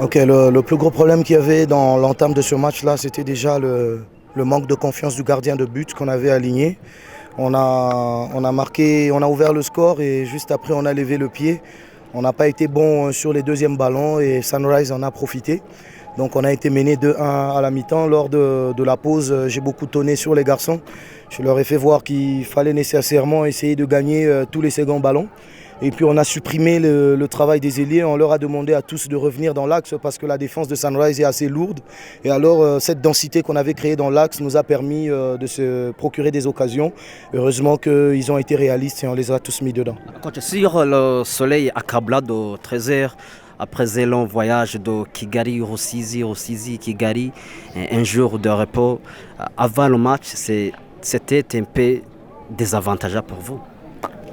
Ok, le plus gros problème qu'il y avait dans l'entame de ce match-là, c'était déjà le manque de confiance du gardien de but qu'on avait aligné. On a marqué, on a ouvert le score et juste après on a levé le pied. On n'a pas été bon sur les deuxièmes ballons et Sunrise en a profité. Donc on a été mené 2-1 à la mi-temps. Lors de la pause, j'ai beaucoup tonné sur les garçons. Je leur ai fait voir qu'il fallait nécessairement essayer de gagner tous les seconds ballons. Et puis on a supprimé le travail des ailiers. On leur a demandé à tous de revenir dans l'axe parce que la défense de Sunrise est assez lourde. Et alors cette densité qu'on avait créée dans l'axe nous a permis de se procurer des occasions. Heureusement qu'ils ont été réalistes et on les a tous mis dedans. Coach, sur le soleil accablant de 13 heures, après un long voyage de Rusizi, Kigali, un jour de repos, avant le match, c'était un peu désavantageux pour vous.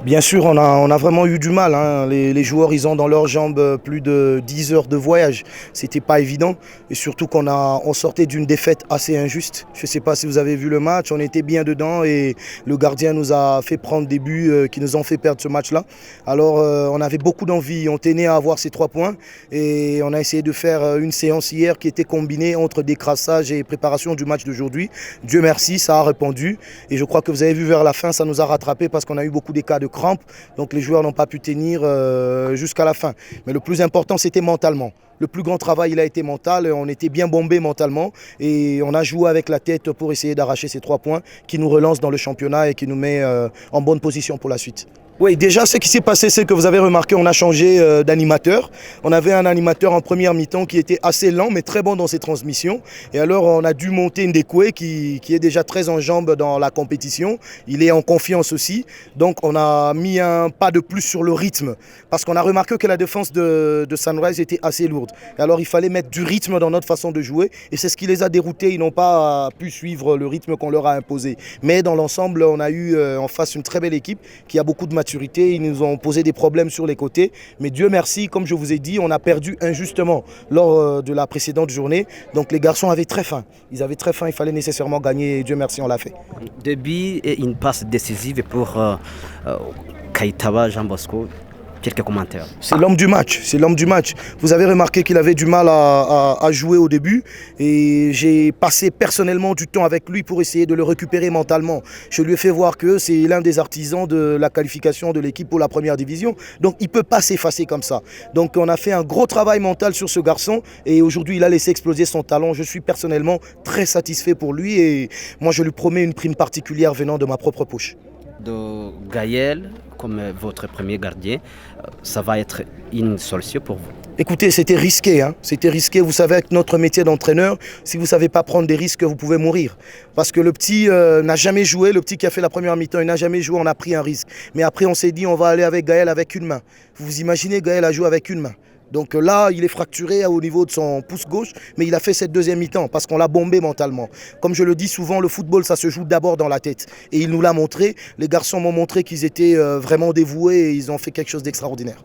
Bien sûr, on a vraiment eu du mal. Hein. Les joueurs, ils ont dans leurs jambes plus de 10 heures de voyage. C'était pas évident. Et surtout on sortait d'une défaite assez injuste. Je ne sais pas si vous avez vu le match. On était bien dedans et le gardien nous a fait prendre des buts qui nous ont fait perdre ce match-là. Alors, on avait beaucoup d'envie. On tenait à avoir ces 3 points. Et on a essayé de faire une séance hier qui était combinée entre décrassage et préparation du match d'aujourd'hui. Dieu merci, ça a répondu. Et je crois que vous avez vu vers la fin, ça nous a rattrapés parce qu'on a eu beaucoup de cas de crampes, donc les joueurs n'ont pas pu tenir jusqu'à la fin. Mais le plus important, c'était mentalement. Le plus grand travail, il a été mental. On était bien bombés mentalement et on a joué avec la tête pour essayer d'arracher ces 3 points qui nous relancent dans le championnat et qui nous met en bonne position pour la suite. Oui, déjà, ce qui s'est passé, c'est que vous avez remarqué, on a changé d'animateur. On avait un animateur en première mi-temps qui était assez lent, mais très bon dans ses transmissions. Et alors, on a dû monter Ndekwe, qui est déjà très en jambes dans la compétition. Il est en confiance aussi. Donc, on a mis un pas de plus sur le rythme. Parce qu'on a remarqué que la défense de Sunrise était assez lourde. Et alors, il fallait mettre du rythme dans notre façon de jouer. Et c'est ce qui les a déroutés. Ils n'ont pas pu suivre le rythme qu'on leur a imposé. Mais dans l'ensemble, on a eu en face une très belle équipe qui a beaucoup de maturité. Ils nous ont posé des problèmes sur les côtés. Mais Dieu merci, comme je vous ai dit, on a perdu injustement lors de la précédente journée. Donc les garçons avaient très faim. Ils avaient très faim, il fallait nécessairement gagner. Et Dieu merci, on l'a fait. Début et une passe décisive pour Kaitawa Jean Bosco. Quelques commentaires. C'est l'homme du match, c'est l'homme du match. Vous avez remarqué qu'il avait du mal à jouer au début et j'ai passé personnellement du temps avec lui pour essayer de le récupérer mentalement. Je lui ai fait voir que c'est l'un des artisans de la qualification de l'équipe pour la première division. Donc il ne peut pas s'effacer comme ça. Donc on a fait un gros travail mental sur ce garçon et aujourd'hui il a laissé exploser son talent. Je suis personnellement très satisfait pour lui et moi je lui promets une prime particulière venant de ma propre poche. De Gaël comme votre premier gardien, ça va être une solution pour vous? Écoutez, c'était risqué. Hein. C'était risqué. Vous savez, avec notre métier d'entraîneur, si vous ne savez pas prendre des risques, vous pouvez mourir. Parce que le petit n'a jamais joué. Le petit qui a fait la première mi-temps, il n'a jamais joué. On a pris un risque. Mais après, on s'est dit, on va aller avec Gaël avec une main. Vous imaginez, Gaël a joué avec une main. Donc là, il est fracturé au niveau de son pouce gauche, mais il a fait cette deuxième mi-temps parce qu'on l'a bombé mentalement. Comme je le dis souvent, le football, ça se joue d'abord dans la tête. Et il nous l'a montré. Les garçons m'ont montré qu'ils étaient vraiment dévoués et ils ont fait quelque chose d'extraordinaire.